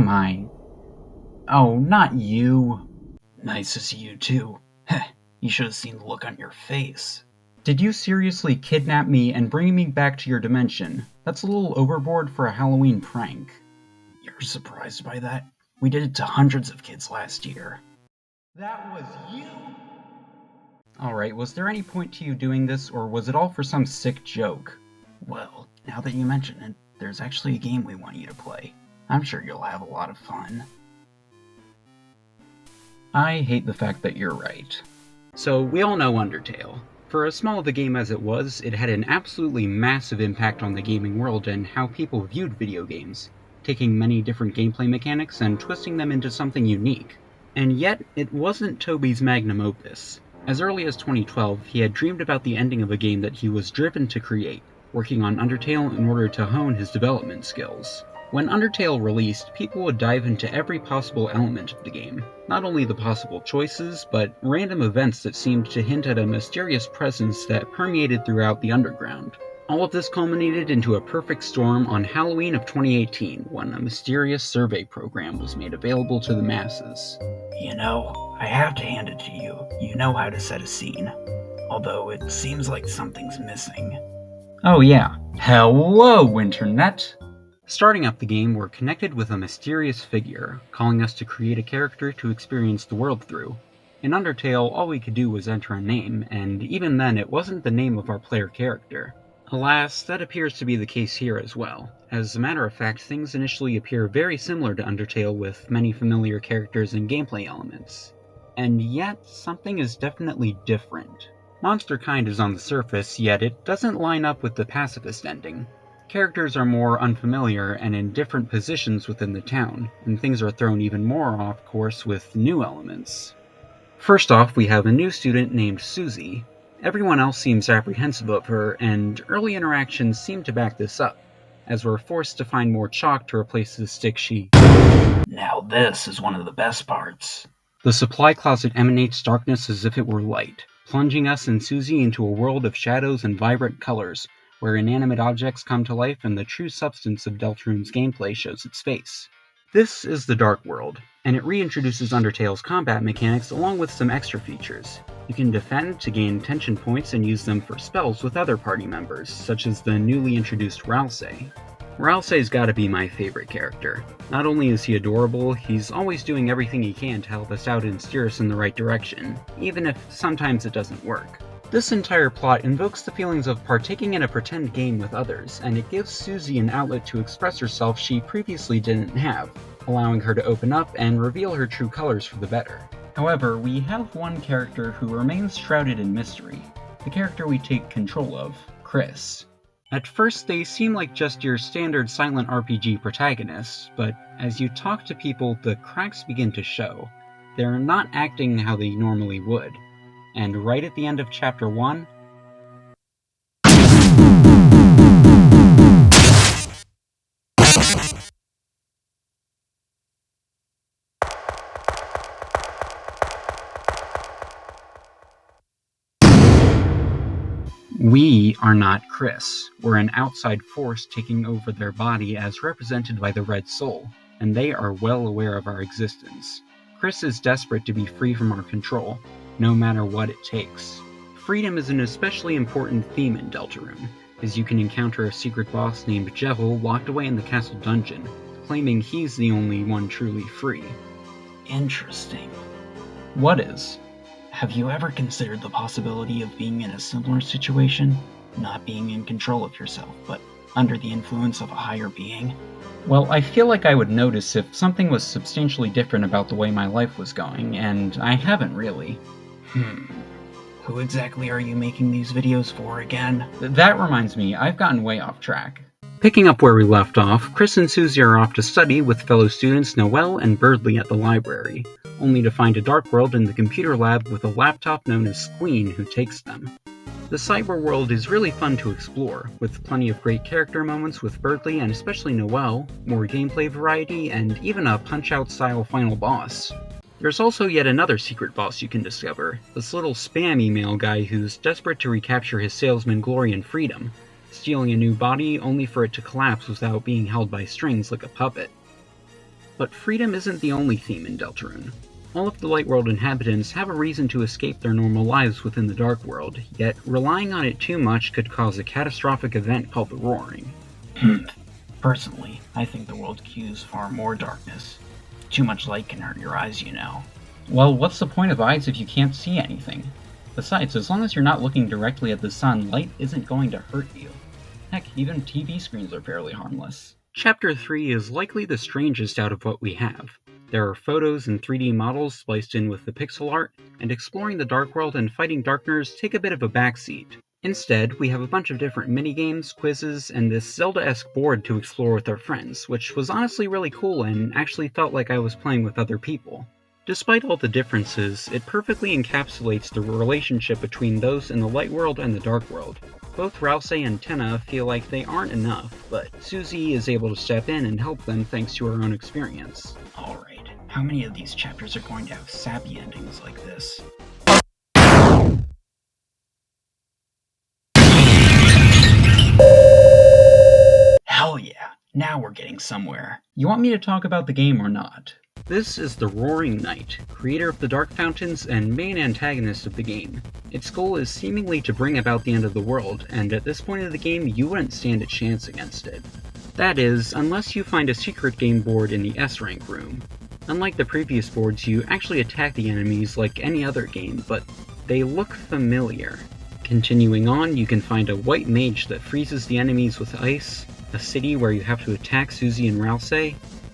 am I? Oh, not you. Nice to see you too. Heh, you should have seen the look on your face. Did you seriously kidnap me and bring me back to your dimension? That's a little overboard for a Halloween prank. You're surprised by that? We did it to hundreds of kids last year. That was you? Alright, was there any point to you doing this, or was it all for some sick joke? Well, now that you mention it, there's actually a game we want you to play. I'm sure you'll have a lot of fun. I hate the fact that you're right. So, we all know Undertale. For as small of a game as it was, it had an absolutely massive impact on the gaming world and how people viewed video games, taking many different gameplay mechanics and twisting them into something unique. And yet, it wasn't Toby's magnum opus. As early as 2012, he had dreamed about the ending of a game that he was driven to create, working on Undertale in order to hone his development skills. When Undertale released, people would dive into every possible element of the game. Not only the possible choices, but random events that seemed to hint at a mysterious presence that permeated throughout the underground. All of this culminated into a perfect storm on Halloween of 2018, when a mysterious survey program was made available to the masses. You know, I have to hand it to you. You know how to set a scene. Although it seems like something's missing. Oh yeah. Hello, Internet! Starting up the game, we're connected with a mysterious figure, calling us to create a character to experience the world through. In Undertale, all we could do was enter a name, and even then it wasn't the name of our player character. Alas, that appears to be the case here as well. As a matter of fact, things initially appear very similar to Undertale with many familiar characters and gameplay elements. And yet, something is definitely different. Monster kind is on the surface, yet it doesn't line up with the pacifist ending. Characters are more unfamiliar and in different positions within the town, and things are thrown even more off course with new elements. First off, we have a new student named Susie. Everyone else seems apprehensive of her, and early interactions seem to back this up, as we're forced to find more chalk to replace the stick she... Now this is one of the best parts. The supply closet emanates darkness as if it were light, plunging us and Susie into a world of shadows and vibrant colors, where inanimate objects come to life and the true substance of Deltarune's gameplay shows its face. This is the Dark World, and it reintroduces Undertale's combat mechanics along with some extra features. You can defend to gain tension points and use them for spells with other party members, such as the newly introduced Ralsei. Ralsei's gotta be my favorite character. Not only is he adorable, he's always doing everything he can to help us out and steer us in the right direction, even if sometimes it doesn't work. This entire plot invokes the feelings of partaking in a pretend game with others, and it gives Susie an outlet to express herself she previously didn't have, allowing her to open up and reveal her true colors for the better. However, we have one character who remains shrouded in mystery, the character we take control of, Chris. At first, they seem like just your standard silent RPG protagonists, but as you talk to people, the cracks begin to show. They're not acting how they normally would. And right at the end of Chapter 1, we are not Chris. We're an outside force taking over their body as represented by the Red Soul, and they are well aware of our existence. Chris is desperate to be free from our control, no matter what it takes. Freedom is an especially important theme in Deltarune, as you can encounter a secret boss named Jevil locked away in the castle dungeon, claiming he's the only one truly free. Interesting. What is? Have you ever considered the possibility of being in a similar situation? Not being in control of yourself, but under the influence of a higher being? Well, I feel like I would notice if something was substantially different about the way my life was going, and I haven't really. Who exactly are you making these videos for again? That reminds me, I've gotten way off track. Picking up where we left off, Chris and Susie are off to study with fellow students Noelle and Birdley at the library, only to find a dark world in the computer lab with a laptop known as Squeen who takes them. The cyber world is really fun to explore, with plenty of great character moments with Birdley and especially Noelle, more gameplay variety, and even a Punch-Out style final boss. There's also yet another secret boss you can discover, this little spam email guy who's desperate to recapture his salesman glory and freedom, stealing a new body only for it to collapse without being held by strings like a puppet. But freedom isn't the only theme in Deltarune. All of the Lightworld inhabitants have a reason to escape their normal lives within the Dark World, yet relying on it too much could cause a catastrophic event called the Roaring. Personally, I think the world cues far more darkness. Too much light can hurt your eyes, you know. Well, what's the point of eyes if you can't see anything? Besides, as long as you're not looking directly at the sun, light isn't going to hurt you. Heck, even TV screens are fairly harmless. Chapter 3 is likely the strangest out of what we have. There are photos and 3D models spliced in with the pixel art, and exploring the Dark World and fighting Darkners take a bit of a backseat. Instead, we have a bunch of different minigames, quizzes, and this Zelda-esque board to explore with our friends, which was honestly really cool and actually felt like I was playing with other people. Despite all the differences, it perfectly encapsulates the relationship between those in the Light World and the Dark World. Both Rouse and Tenna feel like they aren't enough, but Susie is able to step in and help them thanks to her own experience. Alright, how many of these chapters are going to have sappy endings like this? Hell yeah, now we're getting somewhere. You want me to talk about the game or not? This is the Roaring Knight, creator of the Dark Fountains and main antagonist of the game. Its goal is seemingly to bring about the end of the world, and at this point of the game you wouldn't stand a chance against it. That is, unless you find a secret game board in the S-rank room. Unlike the previous boards, you actually attack the enemies like any other game, but they look familiar. Continuing on, you can find a white mage that freezes the enemies with ice, a city where you have to attack Susie and Rouse,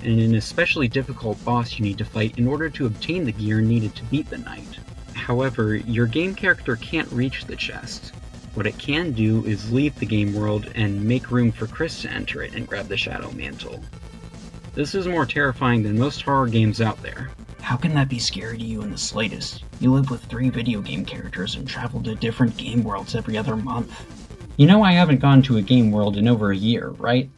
and an especially difficult boss you need to fight in order to obtain the gear needed to beat the knight. However, your game character can't reach the chest. What it can do is leave the game world and make room for Chris to enter it and grab the Shadow Mantle. This is more terrifying than most horror games out there. How can that be scary to you in the slightest? You live with 3 video game characters and travel to different game worlds every other month. You know I haven't gone to a game world in over a year, right?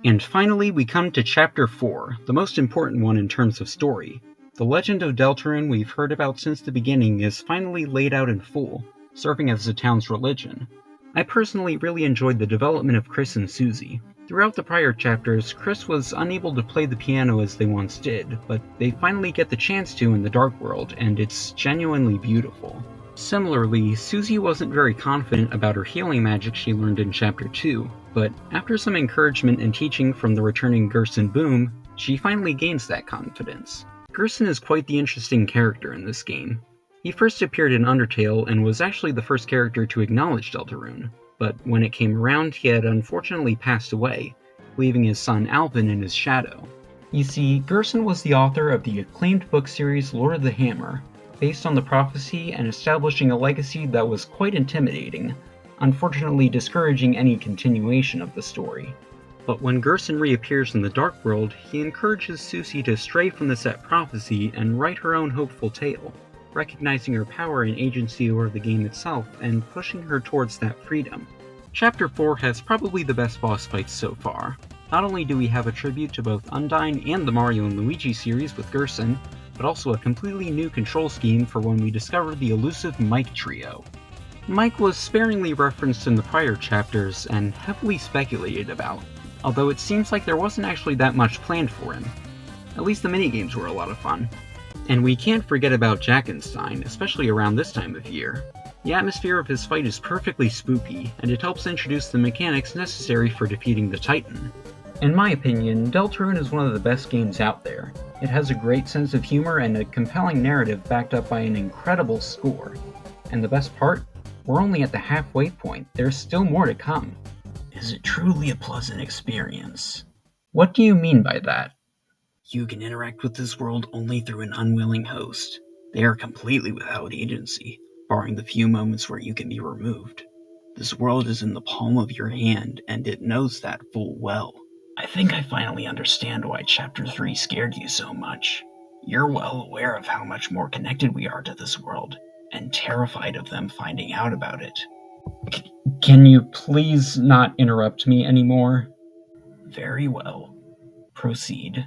And finally, we come to Chapter 4, the most important one in terms of story. The legend of Deltarune we've heard about since the beginning is finally laid out in full, serving as the town's religion. I personally really enjoyed the development of Chris and Susie. Throughout the prior chapters, Chris was unable to play the piano as they once did, but they finally get the chance to in the Dark World, and it's genuinely beautiful. Similarly, Susie wasn't very confident about her healing magic she learned in Chapter 2, but after some encouragement and teaching from the returning Gerson Boom, she finally gains that confidence. Gerson is quite the interesting character in this game. He first appeared in Undertale and was actually the first character to acknowledge Deltarune, but when it came around he had unfortunately passed away, leaving his son Alvin in his shadow. You see, Gerson was the author of the acclaimed book series Lord of the Hammer, based on the prophecy and establishing a legacy that was quite intimidating, unfortunately discouraging any continuation of the story. But when Gerson reappears in the Dark World, he encourages Susie to stray from the set prophecy and write her own hopeful tale, recognizing her power and agency over the game itself and pushing her towards that freedom. Chapter 4 has probably the best boss fights so far. Not only do we have a tribute to both Undyne and the Mario and Luigi series with Gerson, but also a completely new control scheme for when we discover the elusive Mike trio. Mike was sparingly referenced in the prior chapters and heavily speculated about, although it seems like there wasn't actually that much planned for him. At least the minigames were a lot of fun. And we can't forget about Jackenstein, especially around this time of year. The atmosphere of his fight is perfectly spooky, and it helps introduce the mechanics necessary for defeating the Titan. In my opinion, Deltarune is one of the best games out there. It has a great sense of humor and a compelling narrative backed up by an incredible score. And the best part? We're only at the halfway point. There's still more to come. Is it truly a pleasant experience? What do you mean by that? You can interact with this world only through an unwilling host. They are completely without agency, barring the few moments where you can be removed. This world is in the palm of your hand, and it knows that full well. I think I finally understand why Chapter 3 scared you so much. You're well aware of how much more connected we are to this world, and terrified of them finding out about it. Can you please not interrupt me anymore? Very well. Proceed.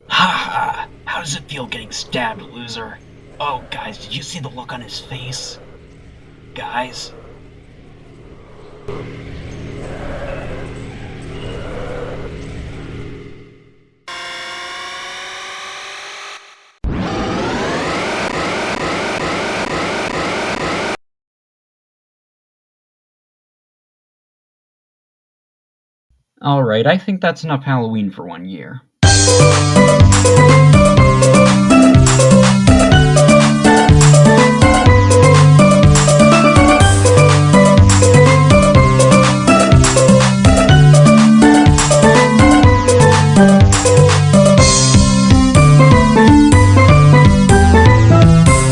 Ha! How does it feel getting stabbed, loser? Oh, guys, did you see the look on his face? Guys? Alright, I think that's enough Halloween for one year.